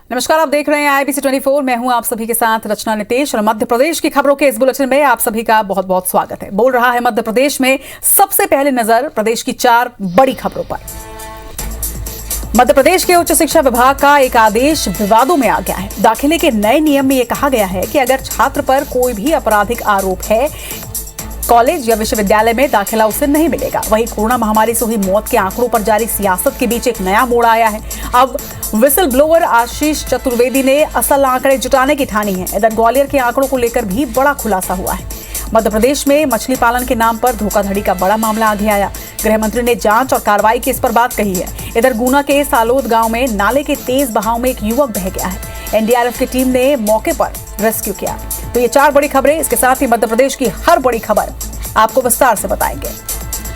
नमस्कार, आप देख रहे हैं IBC 24। मैं हूं आप सभी के साथ रचना नितेश और मध्य प्रदेश की खबरों के इस बुलेटिन में आप सभी का बहुत बहुत स्वागत है। बोल रहा है मध्य प्रदेश में। सबसे पहले नजर प्रदेश की 4 बड़ी खबरों पर। मध्य प्रदेश के उच्च शिक्षा विभाग का एक आदेश विवादों में आ गया है। दाखिले के नए नियम में यह कहा गया है कि अगर छात्र पर कोई भी आपराधिक आरोप है, कॉलेज या विश्वविद्यालय में दाखिला उसे नहीं मिलेगा। वहीं कोरोना महामारी से हुई मौत के आंकड़ों पर जारी सियासत के बीच एक नया मोड़ आया है। अब विसल ब्लोअर आशीष चतुर्वेदी ने असल आंकड़े जुटाने की ठानी है। इधर ग्वालियर के आंकड़ों को लेकर भी बड़ा खुलासा हुआ है। मध्य प्रदेश में मछली पालन के नाम पर धोखाधड़ी का बड़ा मामला आगे आया। गृह मंत्री ने जांच और कार्रवाई की इस पर बात कही है। इधर गुना के सालोद गांव में नाले के तेज बहाव में एक युवक बह गया है। NDRF की टीम ने मौके पर रेस्क्यू किया। तो ये 4 बड़ी खबरें, इसके साथ ही मध्य प्रदेश की हर बड़ी खबर आपको विस्तार से बताएंगे।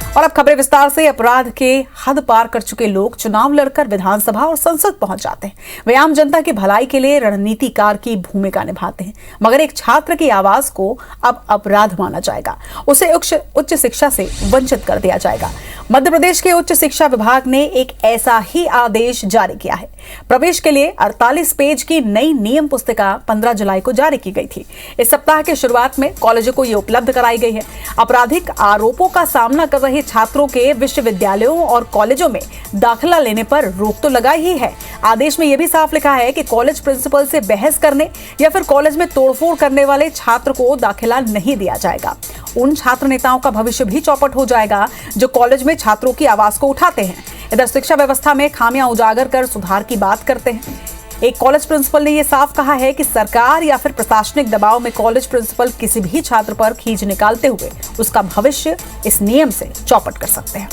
और अब खबरें विस्तार से। अपराध के हद पार कर चुके लोग चुनाव लड़कर विधानसभा और संसद पहुंच जाते हैं। वे आम जनता की भलाई के लिए रणनीतिकार की भूमिका निभाते हैं, मगर एक छात्र की आवाज को अब अपराध माना जाएगा। उसे उच्च शिक्षा से वंचित कर दिया जाएगा। मध्य प्रदेश के उच्च शिक्षा विभाग ने एक ऐसा ही आदेश जारी किया है। प्रवेश के लिए 48 पेज की नई नियम पुस्तिका 15 जुलाई को जारी की गई थी। इस सप्ताह के शुरुआत में कॉलेजों को ये उपलब्ध कराई गई है। आपराधिक आरोपों का सामना कर रहे छात्रों के विश्वविद्यालयों और कॉलेजों में दाखिला लेने पर रोक तो लगाई ही है। आदेश में यह भी साफ लिखा है कि कॉलेज प्रिंसिपल से बहस करने या फिर कॉलेज में तोड़फोड़ करने वाले छात्र को दाखिला नहीं दिया जाएगा। उन छात्र नेताओं का भविष्य भी चौपट हो जाएगा जो कॉलेज में छात्रों की आवाज को उठाते हैं। इधर शिक्षा व्यवस्था में खामियां उजागर कर सुधार की बात करते हैं। एक कॉलेज प्रिंसिपल ने यह साफ कहा है कि सरकार या फिर प्रशासनिक दबाव में कॉलेज प्रिंसिपल किसी भी छात्र पर खींच निकालते हुए उसका भविष्य इस नियम से चौपट कर सकते हैं।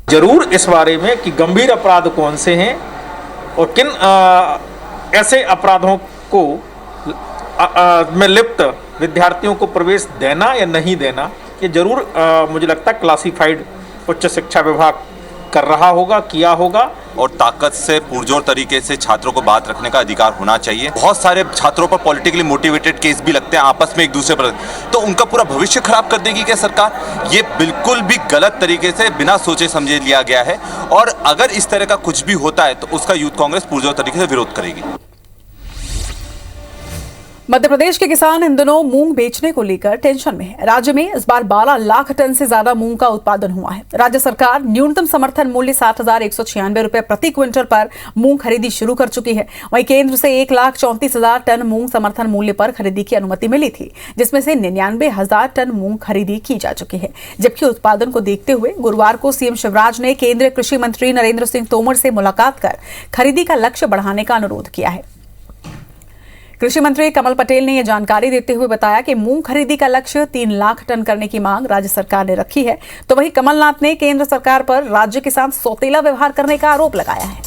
जरूर इस बारे में कि गंभीर अपराध कौन से हैं और किन ऐसे अपराधों को में लिप्त विद्यार्थियों को प्रवेश देना या नहीं देना, ये जरूर मुझे लगता है क्लासिफाइड उच्च शिक्षा विभाग कर रहा होगा, किया होगा। और ताकत से पुरजोर तरीके से छात्रों को बात रखने का अधिकार होना चाहिए। बहुत सारे छात्रों पर पॉलिटिकली मोटिवेटेड केस भी लगते हैं आपस में एक दूसरे पर, तो उनका पूरा भविष्य खराब कर देगी क्या सरकार? ये बिल्कुल भी गलत तरीके से बिना सोचे समझे लिया गया है और अगर इस तरह का कुछ भी होता है तो उसका यूथ कांग्रेस पुरजोर तरीके से विरोध करेगी। मध्य प्रदेश के किसान इन दिनों मूंग बेचने को लेकर टेंशन में है। राज्य में इस बार 12 लाख टन से ज्यादा मूंग का उत्पादन हुआ है। राज्य सरकार न्यूनतम समर्थन मूल्य 60,196 रुपए प्रति क्विंटल पर मूंग खरीदी शुरू कर चुकी है। वहीं केंद्र से 1,34,000 टन मूंग समर्थन मूल्य पर खरीदी की अनुमति मिली थी, जिसमें से 99,000 टन मूंग खरीदी की जा चुकी है। जबकि उत्पादन को देखते हुए गुरुवार को सीएम शिवराज ने केंद्रीय कृषि मंत्री नरेंद्र सिंह तोमर से मुलाकात कर खरीदी का लक्ष्य बढ़ाने का अनुरोध किया है। कृषि मंत्री कमल पटेल ने यह जानकारी देते हुए बताया कि मूंग खरीदी का लक्ष्य 3 लाख टन करने की मांग राज्य सरकार ने रखी है। तो वहीं कमलनाथ ने केंद्र सरकार पर राज्य के साथ सौतेला व्यवहार करने का आरोप लगाया है।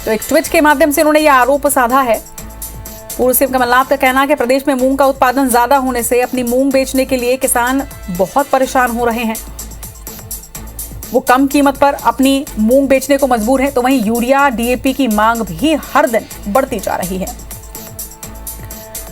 तो एक ट्वीट के माध्यम से उन्होंने यह आरोप साधा है। पूर्व सीएम कमलनाथ का कहना है कि प्रदेश में मूंग का उत्पादन ज्यादा होने से अपनी मूंग बेचने के लिए किसान बहुत परेशान हो रहे हैं। वो कम कीमत पर अपनी मूंग बेचने को मजबूर है। तो वहीं यूरिया DAP की मांग भी हर दिन बढ़ती जा रही है।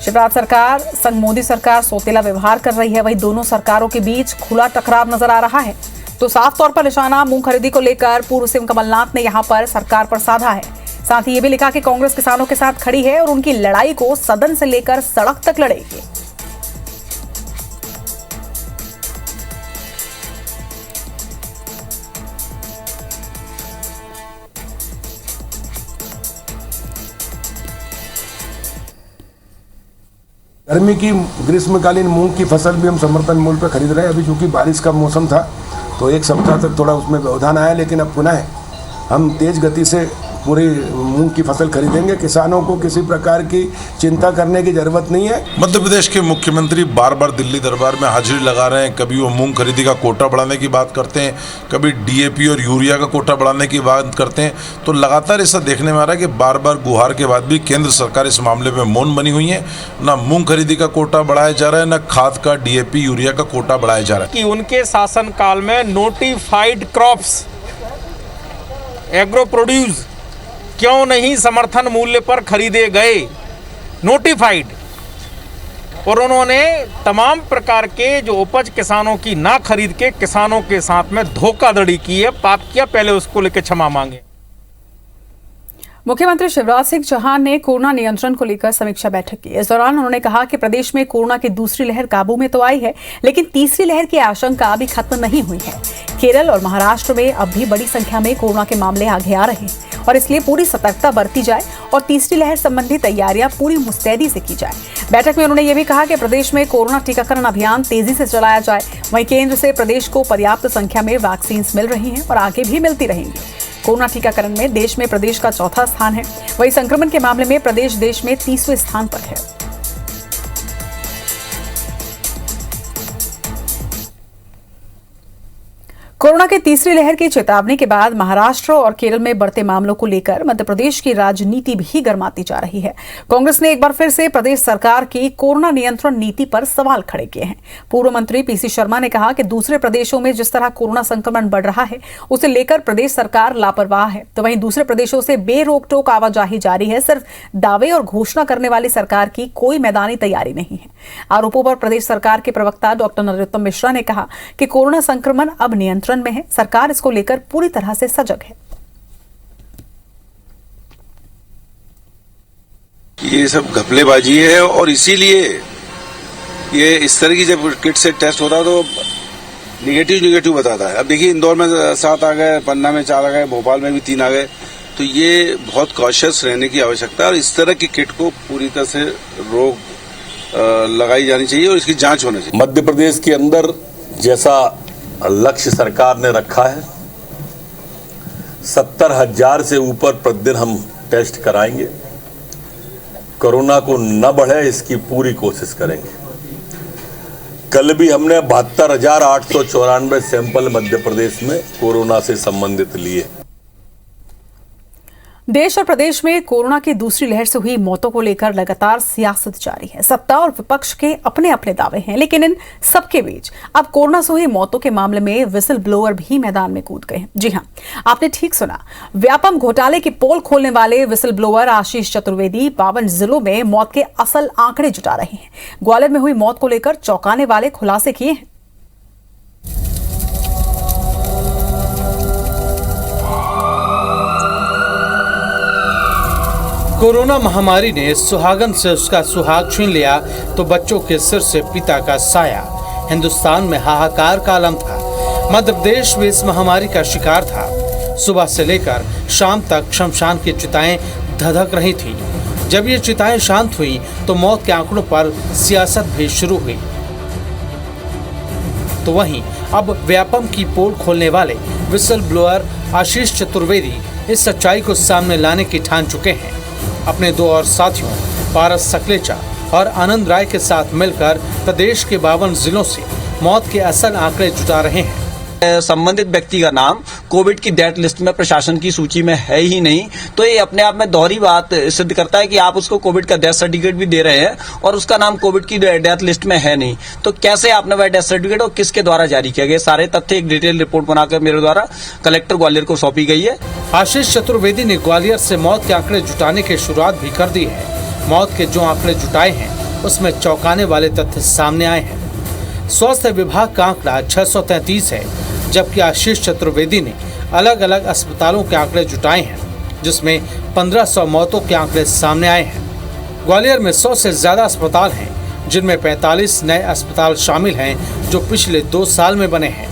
शिवराज सरकार संग मोदी सरकार सौतेला व्यवहार कर रही है। वहीं दोनों सरकारों के बीच खुला टकराव नजर आ रहा है। तो साफ तौर पर निशाना मूंग खरीदी को लेकर पूर्व सीएम कमलनाथ ने यहां पर सरकार पर साधा है। साथ ही ये भी लिखा कि कांग्रेस किसानों के साथ खड़ी है और उनकी लड़ाई को सदन से लेकर सड़क तक लड़ेगी। गर्मी की ग्रीष्मकालीन मूंग की फसल भी हम समर्थन मूल्य पर खरीद रहे हैं। अभी चूंकि बारिश का मौसम था तो एक सप्ताह तक थोड़ा उसमें व्यवधान आया, लेकिन अब पुनः हम तेज गति से पूरी मूंग की फसल खरीदेंगे। किसानों को किसी प्रकार की चिंता करने की जरूरत नहीं है। मध्य प्रदेश के मुख्यमंत्री बार बार दिल्ली दरबार में हाजिरी लगा रहे हैं। कभी वो मूंग खरीदी का कोटा बढ़ाने की बात करते हैं, कभी DAP और यूरिया का कोटा बढ़ाने की बात करते हैं। तो लगातार ऐसा देखने में आ रहा है कि बार बार गुहार के बाद भी केंद्र सरकार इस मामले में मौन बनी हुई है। ना मूंग खरीदी का कोटा बढ़ाया जा रहा है, ना खाद का DAP यूरिया का कोटा बढ़ाया जा रहा है। कि उनके शासनकाल में नोटिफाइड क्रॉप्स एग्रो प्रोड्यूस क्यों नहीं समर्थन मूल्य पर खरीदे गए? नोटिफाइड और उन्होंने तमाम प्रकार के जो उपज किसानों की ना खरीद के किसानों के साथ में धोखाधड़ी की है, पाप किया, पहले उसको लेकर क्षमा मांगे। मुख्यमंत्री शिवराज सिंह चौहान ने कोरोना नियंत्रण को लेकर समीक्षा बैठक की। इस दौरान उन्होंने कहा कि प्रदेश में कोरोना की दूसरी लहर काबू में तो आई है, लेकिन तीसरी लहर की आशंका अभी खत्म नहीं हुई है। केरल और महाराष्ट्र में अब भी बड़ी संख्या में कोरोना के मामले आगे आ रहे हैं और इसलिए पूरी सतर्कता बरती जाए और तीसरी लहर संबंधी तैयारियां पूरी मुस्तैदी से की जाए। बैठक में उन्होंने ये भी कहा कि प्रदेश में कोरोना टीकाकरण अभियान तेजी से चलाया जाए। वहीं केंद्र से प्रदेश को पर्याप्त संख्या में वैक्सीन मिल रही हैं और आगे भी मिलती रहेंगी। कोरोना टीकाकरण में देश में प्रदेश का चौथा स्थान है। वहीं संक्रमण के मामले में प्रदेश देश में 30वें स्थान पर है। कोरोना की तीसरी लहर की चेतावनी के बाद महाराष्ट्र और केरल में बढ़ते मामलों को लेकर मध्य प्रदेश की राजनीति भी गर्माती जा रही है। कांग्रेस ने एक बार फिर से प्रदेश सरकार की कोरोना नियंत्रण नीति पर सवाल खड़े किए हैं। पूर्व मंत्री पीसी शर्मा ने कहा कि दूसरे प्रदेशों में जिस तरह कोरोना संक्रमण बढ़ रहा है उसे लेकर प्रदेश सरकार लापरवाह है, तो वहीं दूसरे प्रदेशों से बेरोक टोक आवाजाही जारी है। सिर्फ दावे और घोषणा करने वाली सरकार की कोई मैदानी तैयारी नहीं है। आरोपों पर प्रदेश सरकार के प्रवक्ता डॉक्टर नरोत्तम मिश्रा ने कहा कि कोरोना संक्रमण अब नियंत्रण में है, सरकार इसको लेकर पूरी तरह से सजग है। ये सब घपलेबाजी है और इसीलिए ये इस तरह की जब किट से टेस्ट होता है तो निगेटिव बताता है। अब देखिए इंदौर में 7 आ गए, पन्ना में 4 आ गए, भोपाल में भी 3 आ गए, तो ये बहुत कॉशियस रहने की आवश्यकता है और इस तरह की किट को पूरी तरह से रोक लगाई जानी चाहिए और इसकी जांच होनी चाहिए। मध्य प्रदेश के अंदर जैसा लक्ष्य सरकार ने रखा है, 70,000 से ऊपर प्रतिदिन हम टेस्ट कराएंगे। कोरोना को न बढ़े इसकी पूरी कोशिश करेंगे। कल भी हमने 72,894 सैंपल मध्य प्रदेश में कोरोना से संबंधित लिए। देश और प्रदेश में कोरोना की दूसरी लहर से हुई मौतों को लेकर लगातार सियासत जारी है। सत्ता और विपक्ष के अपने अपने दावे हैं, लेकिन इन सबके बीच अब कोरोना से हुई मौतों के मामले में विसल ब्लोअर भी मैदान में कूद गए हैं। जी हां, आपने ठीक सुना। व्यापम घोटाले की पोल खोलने वाले विसल ब्लोअर आशीष चतुर्वेदी 52 जिलों में मौत के असल आंकड़े जुटा रहे हैं। ग्वालियर में हुई मौत को लेकर चौंकाने वाले खुलासे किए हैं। कोरोना महामारी ने सुहागन से उसका सुहाग छीन लिया तो बच्चों के सिर से पिता का साया। हिंदुस्तान में हाहाकार का आलम था। मध्य प्रदेश भी इस महामारी का शिकार था। सुबह से लेकर शाम तक शमशान की चिताएं धधक रही थीं। जब ये चिताएं शांत हुई तो मौत के आंकड़ों पर सियासत भी शुरू हुई। तो वहीं अब व्यापम की पोल खोलने वाले विसल ब्लोअर आशीष चतुर्वेदी इस सच्चाई को सामने लाने की ठान चुके हैं। अपने 2 और साथियों पारस सकलेचा और आनंद राय के साथ मिलकर प्रदेश के 52 जिलों से मौत के असल आंकड़े जुटा रहे हैं। संबंधित व्यक्ति का नाम कोविड की डेथ लिस्ट में प्रशासन की सूची में है ही नहीं, तो ये अपने आप में दोहरी बात सिद्ध करता है कि आप उसको कोविड का डेथ सर्टिफिकेट भी दे रहे हैं और उसका नाम कोविड की डेथ लिस्ट में है नहीं। तो कैसे आपने वह डेथ सर्टिफिकेट और किसके द्वारा जारी किया गया, सारे तथ्य एक डिटेल रिपोर्ट बनाकर मेरे द्वारा कलेक्टर ग्वालियर को सौंपी गई है। आशीष चतुर्वेदी ने ग्वालियर से मौत के आंकड़े जुटाने की शुरुआत भी कर दी है। मौत के जो आंकड़े जुटाए हैं उसमें चौंकाने वाले तथ्य सामने आए हैं। स्वास्थ्य विभाग का आंकड़ा 633 है, जबकि आशीष चतुर्वेदी ने अलग अलग अस्पतालों के आंकड़े जुटाए हैं, जिसमें 1500 मौतों के आंकड़े सामने आए हैं। ग्वालियर में 100 से ज्यादा अस्पताल हैं, जिनमें 45 नए अस्पताल शामिल हैं जो पिछले 2 साल में बने हैं।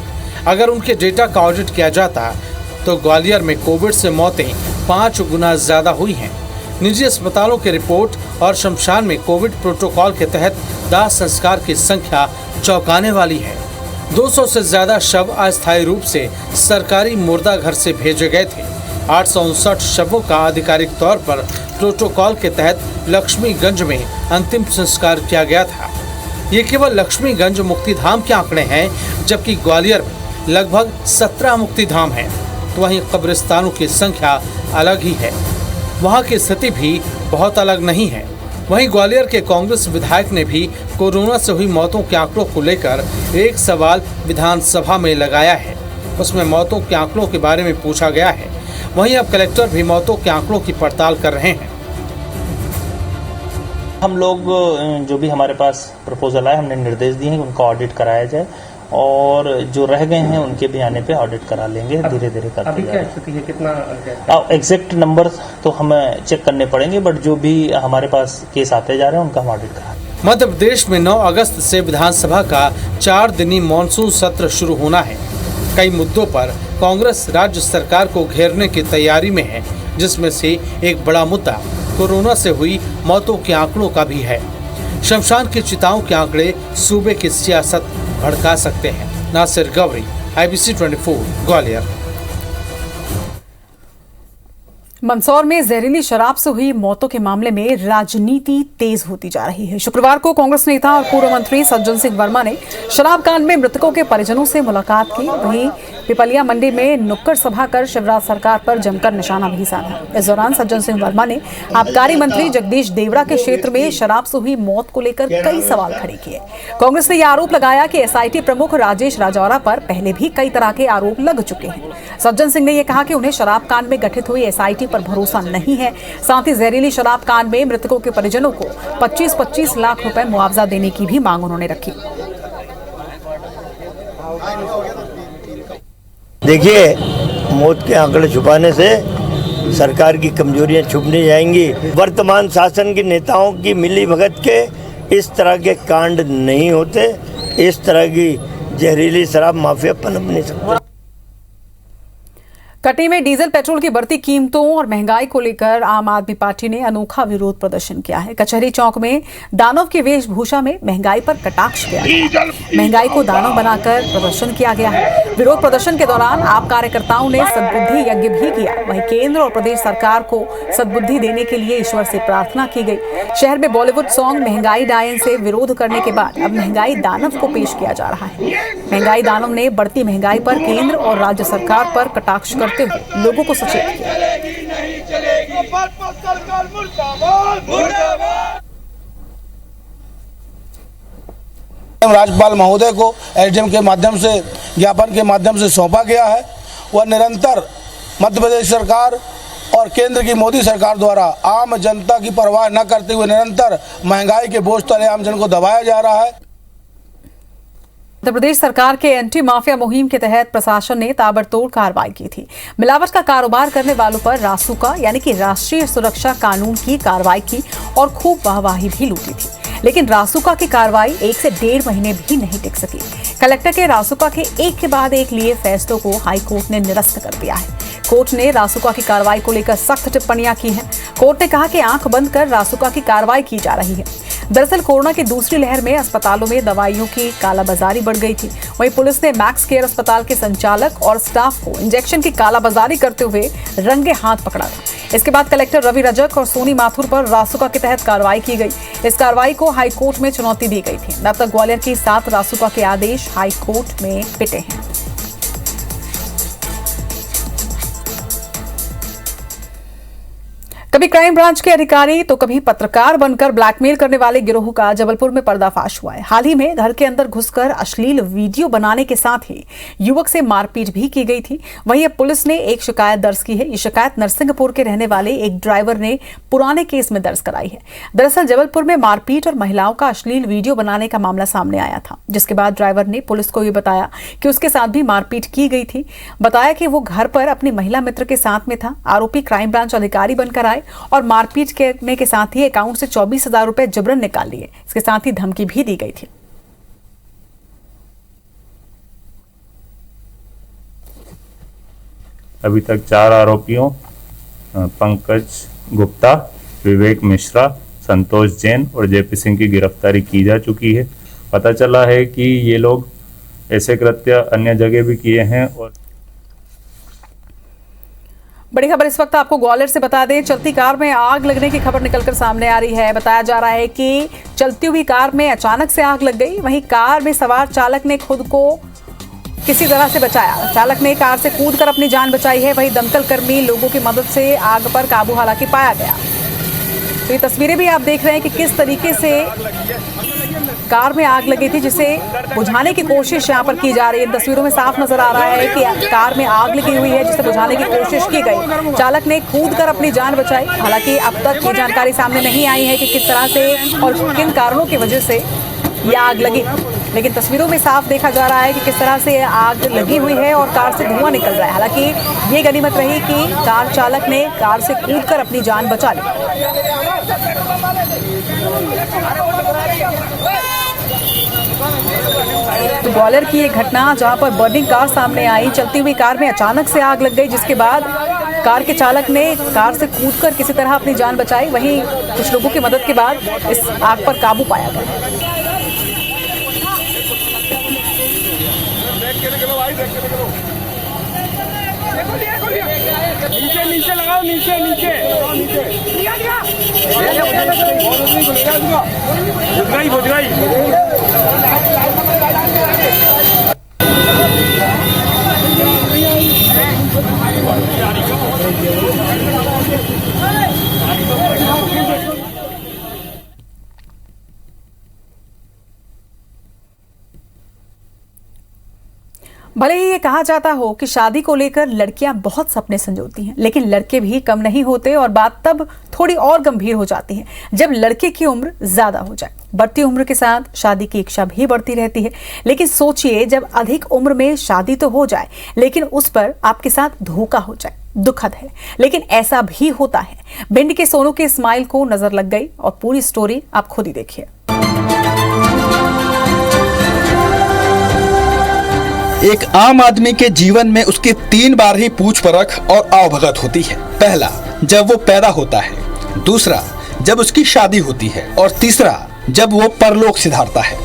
अगर उनके डेटा का ऑडिट किया जाता तो ग्वालियर में कोविड से मौतें 5 गुना ज्यादा हुई हैं। निजी अस्पतालों की रिपोर्ट और शमशान में कोविड प्रोटोकॉल के तहत दाह संस्कार की संख्या चौंकाने वाली है। 200 से ज्यादा शव अस्थायी रूप से सरकारी मुर्दा घर से भेजे गए थे। 859 शवों का आधिकारिक तौर पर प्रोटोकॉल के तहत लक्ष्मीगंज में अंतिम संस्कार किया गया था। ये केवल लक्ष्मीगंज मुक्तिधाम के आंकड़े हैं, जबकि ग्वालियर में लगभग 17 मुक्तिधाम हैं। तो वहीं कब्रिस्तानों की संख्या अलग ही है, वहाँ की स्थिति भी बहुत अलग नहीं है। वहीं ग्वालियर के कांग्रेस विधायक ने भी कोरोना से हुई मौतों के आंकड़ों को लेकर एक सवाल विधानसभा में लगाया है। उसमें मौतों के आंकड़ों के बारे में पूछा गया है। वहीं अब कलेक्टर भी मौतों के आंकड़ों की पड़ताल कर रहे हैं। हम लोग जो भी हमारे पास प्रपोजल आए हमने निर्देश दिए हैं कि उनका ऑडिट कराया जाए और जो रह गए हैं उनके भी आने पे ऑडिट करा लेंगे। धीरे धीरे करते अभी क्या स्थिति है, कितना एग्जैक्ट नंबर तो हमें चेक करने पड़ेंगे, बट जो भी हमारे पास केस आते जा रहे हैं उनका हम ऑडिट करा। मध्य प्रदेश में 9 अगस्त से विधानसभा का 4 दिनी मॉनसून सत्र शुरू होना है। कई मुद्दों पर कांग्रेस राज्य सरकार को घेरने की तैयारी में है, जिसमें से एक बड़ा मुद्दा कोरोना से हुई मौतों के आंकड़ों का भी है। शमशान की चिताओं के आंकड़े सूबे की सियासत भड़का सकते हैं। नासिर गवरी, IBC 24, ग्वालियर। मंदसौर में जहरीली शराब से हुई मौतों के मामले में राजनीति तेज होती जा रही है। शुक्रवार को कांग्रेस नेता और पूर्व मंत्री सज्जन सिंह वर्मा ने शराब कांड में मृतकों के परिजनों से मुलाकात की। वहीं पिपलिया मंडी में नुक्कड़ सभा कर शिवराज सरकार पर जमकर निशाना भी साधा। इस दौरान सज्जन सिंह वर्मा ने आबकारी मंत्री जगदीश देवड़ा के क्षेत्र में शराब से हुई मौत को लेकर कई सवाल खड़े किए। कांग्रेस ने यह आरोप लगाया कि SIT प्रमुख राजेश राजौरा पर पहले भी कई तरह के आरोप लग चुके हैं। सज्जन सिंह ने यह कहा कि उन्हें शराब कांड में गठित हुई SIT पर भरोसा नहीं है। साथ ही जहरीली शराब कांड में मृतकों के परिजनों को 25-25 लाख रुपए मुआवजा देने की भी मांग उन्होंने रखी। देखिए, मौत के आंकड़े छुपाने से सरकार की कमजोरियां छुप नहीं जाएंगी। वर्तमान शासन के नेताओं की मिलीभगत के इस तरह के कांड नहीं होते, इस तरह की जहरीली शराब माफिया पनप नहीं सकती। कटनी में डीजल पेट्रोल की बढ़ती कीमतों और महंगाई को लेकर आम आदमी पार्टी ने अनोखा विरोध प्रदर्शन किया है। कचहरी चौक में दानव की वेशभूषा में महंगाई पर कटाक्ष किया गया। महंगाई को दानव बनाकर प्रदर्शन किया गया है। विरोध प्रदर्शन के दौरान आप कार्यकर्ताओं ने सद्बुद्धि यज्ञ भी किया। वहीं केंद्र और प्रदेश सरकार को सद्बुद्धि देने के लिए ईश्वर से प्रार्थना की गई। शहर में बॉलीवुड सॉन्ग महंगाई डायन से विरोध करने के बाद अब महंगाई दानव को पेश किया जा रहा है। महंगाई दानव ने बढ़ती महंगाई पर केंद्र और राज्य सरकार पर कटाक्ष करते हुए लोगों को सचेत किया। राज्यपाल महोदय को एसडीएम के माध्यम से ज्ञापन के माध्यम से सौंपा गया है। वह निरंतर मध्य प्रदेश सरकार और केंद्र की मोदी सरकार द्वारा आम जनता की परवाह न करते हुए निरंतर महंगाई के बोझ तले आम जन को दबाया जा रहा है। मध्य प्रदेश सरकार के एंटी माफिया मुहिम के तहत प्रशासन ने ताबड़तोड़ कार्रवाई की थी। मिलावट का कारोबार करने वालों पर रासुका यानी कि राष्ट्रीय सुरक्षा कानून की कार्रवाई की और खूब वाहवाही भी लूटी थी। लेकिन रासुका की कार्रवाई 1 से 1.5 महीने भी नहीं टिक सकी। कलेक्टर के रासुका के एक के बाद एक लिए फैसलों को हाईकोर्ट ने निरस्त कर दिया है। कोर्ट ने रासुका की कार्रवाई को लेकर सख्त टिप्पणियां की हैं। कोर्ट ने कहा कि आंख बंद कर रासुका की कार्रवाई की जा रही है। दरअसल कोरोना की दूसरी लहर में अस्पतालों में दवाइयों की कालाबाजारी बढ़ गई थी। वहीं पुलिस ने मैक्स केयर अस्पताल के संचालक और स्टाफ को इंजेक्शन की कालाबाजारी करते हुए रंगे हाथ पकड़ा था। इसके बाद कलेक्टर रवि रजक और सोनी माथुर पर रासुका के तहत कार्रवाई की गई। इस कार्रवाई को हाईकोर्ट में चुनौती दी गई थी। अब तक ग्वालियर की 7 रासुका के आदेश हाईकोर्ट में पिटे हैं। कभी क्राइम ब्रांच के अधिकारी तो कभी पत्रकार बनकर ब्लैकमेल करने वाले गिरोह का जबलपुर में पर्दाफाश हुआ है। हाल ही में घर के अंदर घुसकर अश्लील वीडियो बनाने के साथ ही युवक से मारपीट भी की गई थी। वहीं अब पुलिस ने एक शिकायत दर्ज की है। ये शिकायत नरसिंहपुर के रहने वाले एक ड्राइवर ने पुराने केस में दर्ज कराई है। दरअसल जबलपुर में मारपीट और महिलाओं का अश्लील वीडियो बनाने का मामला सामने आया था, जिसके बाद ड्राइवर ने पुलिस को ये बताया कि उसके साथ भी मारपीट की गई थी। बताया कि वो घर पर अपनी महिला मित्र के साथ में था। आरोपी क्राइम ब्रांच अधिकारी बनकर आए और मारपीट करने के साथ ही अकाउंट से 24,000 रुपए जबरन निकाल लिए। इसके साथ ही धमकी भी दी गई थी। अभी तक 4 आरोपियों पंकज गुप्ता, विवेक मिश्रा, संतोष जैन और जेपी सिंह की गिरफ्तारी की जा चुकी है। पता चला है कि ये लोग ऐसे कृत्य अन्य जगह भी किए हैं। और बड़ी खबर इस वक्त आपको ग्वालियर से बता दें, चलती कार में आग लगने की खबर निकलकर सामने आ रही है। बताया जा रहा है कि चलती हुई कार में अचानक से आग लग गई। वहीं कार में सवार चालक ने खुद को किसी तरह से बचाया। चालक ने कार से कूदकर अपनी जान बचाई है। वहीं दमकल कर्मी लोगों की मदद से आग पर काबू हालांकि पाया गया। तो ये तस्वीरें भी आप देख रहे हैं कि किस तरीके से कार में आग लगी थी, जिसे बुझाने की कोशिश यहाँ पर की जा रही है। इन तस्वीरों में साफ नजर आ रहा है कि कार में आग लगी हुई है, जिसे बुझाने की कोशिश की गई। चालक ने कूदकर अपनी जान बचाई। हालांकि अब तक ये जानकारी सामने नहीं आई है कि किस तरह से और किन कारणों की वजह से ये आग लगी, लेकिन तस्वीरों में साफ देखा जा रहा है कि किस तरह से आग लगी हुई है और कार से धुआं निकल रहा है। हालांकि ये गनीमत रही कि कार चालक ने कार से कूदकर अपनी जान बचा ली। तो ग्वालियर की ये घटना जहां पर बर्निंग कार सामने आई, चलती हुई कार में अचानक से आग लग गई, जिसके बाद कार के चालक ने कार से कूदकर किसी तरह अपनी जान बचाई। वहीं कुछ लोगों की मदद के बाद इस आग पर काबू पाया गया। नीचे लगाओ, नीचे बुझ गई। भले ही ये कहा जाता हो कि शादी को लेकर लड़कियां बहुत सपने संजोती हैं, लेकिन लड़के भी कम नहीं होते और बात तब थोड़ी और गंभीर हो जाती है जब लड़के की उम्र ज्यादा हो जाए। बढ़ती उम्र के साथ शादी की इच्छा भी बढ़ती रहती है, लेकिन सोचिए जब अधिक उम्र में शादी तो हो जाए लेकिन उस पर आपके साथ धोखा हो जाए। दुखद है, लेकिन ऐसा भी होता है। भिंड के सोनू के स्माइल को नजर लग गई और पूरी स्टोरी आप खुद ही देखिए। एक आम आदमी के जीवन में उसके 3 बार ही पूछ परख और आवभगत होती है। पहला, जब वो पैदा होता है। दूसरा, जब उसकी शादी होती है। और तीसरा, जब वो परलोक सिधारता है।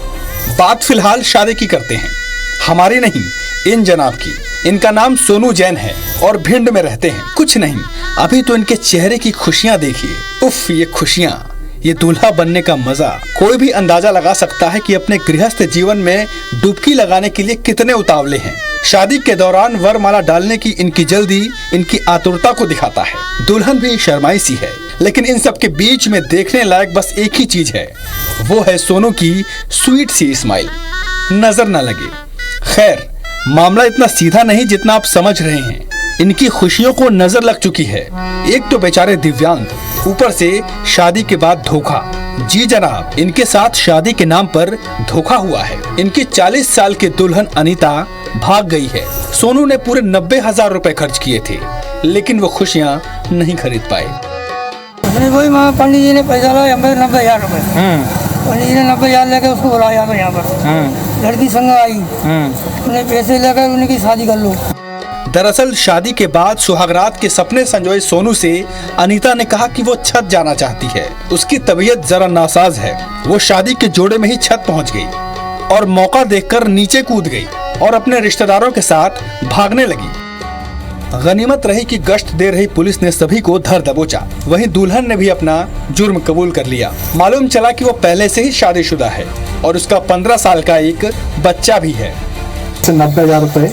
बात फिलहाल शादी की करते हैं, हमारी नहीं, इन जनाब की। इनका नाम सोनू जैन है और भिंड में रहते हैं। कुछ नहीं, अभी तो इनके चेहरे की खुशियाँ देखिए। उफ, ये खुशियाँ, ये दूल्हा बनने का मजा। कोई भी अंदाजा लगा सकता है कि अपने गृहस्थ जीवन में डुबकी लगाने के लिए कितने उतावले हैं। शादी के दौरान वरमाला डालने की इनकी जल्दी इनकी आतुरता को दिखाता है। दुल्हन भी शर्माई सी है, लेकिन इन सब के बीच में देखने लायक बस एक ही चीज है, वो है सोनू की स्वीट सी स्माइल। नजर न लगे। खैर, मामला इतना सीधा नहीं जितना आप समझ रहे हैं। इनकी खुशियों को नजर लग चुकी है। एक तो बेचारे दिव्यांग, ऊपर से शादी के बाद धोखा। जी जनाब, इनके साथ शादी के नाम पर धोखा हुआ है। इनकी 40 साल की दुल्हन अनीता भाग गई है। सोनू ने पूरे 90,000 रुपए खर्च किए थे, लेकिन वो खुशियाँ नहीं खरीद पाए। वही पंडित जी ने पैसा लाया 90,000 रुपए। पंडित जी ने 90,000 लेकर उसको बुलाया यहाँ पर। लड़की संग आई, उन्हें पैसे लेकर उनकी शादी कर लो। दरअसल शादी के बाद सुहागरात के सपने संजोए सोनू से अनीता ने कहा कि वो छत जाना चाहती है। उसकी तबीयत जरा नासाज है। वो शादी के जोड़े में ही छत पहुंच गई और मौका देखकर नीचे कूद गई और अपने रिश्तेदारों के साथ भागने लगी। गनीमत रही कि गश्त दे रही पुलिस ने सभी को धर दबोचा। वहीं दुल्हन ने भी अपना जुर्म कबूल कर लिया। मालूम चला कि वो पहले से ही शादीशुदा है और उसका 15 साल का एक बच्चा भी है। 90,000 रुपए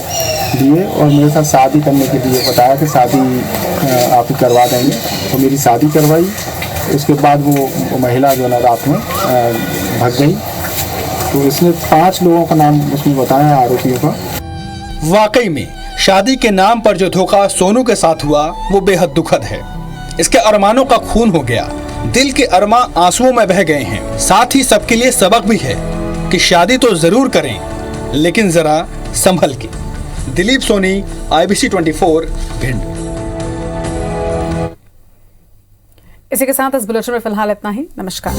दिए और मेरे साथ शादी करने के लिए बताया कि शादी आप करवा देंगे। तो मेरी शादी करवाई। उसके बाद वो महिला जो है रात में भाग गई। तो इसने 5 लोगों का नाम उसमें बताया, आरोपियों का। वाकई में शादी के नाम पर जो धोखा सोनू के साथ हुआ वो बेहद दुखद है। इसके अरमानों का खून हो गया। दिल के अरमा आंसुओं में बह गए हैं। साथ ही सबके लिए सबक भी है कि शादी तो जरूर करें, लेकिन जरा संभल के। दिलीप सोनी, IBC 24, भिंड। इसी के साथ इस बुलेटिन में फिलहाल इतना ही। नमस्कार।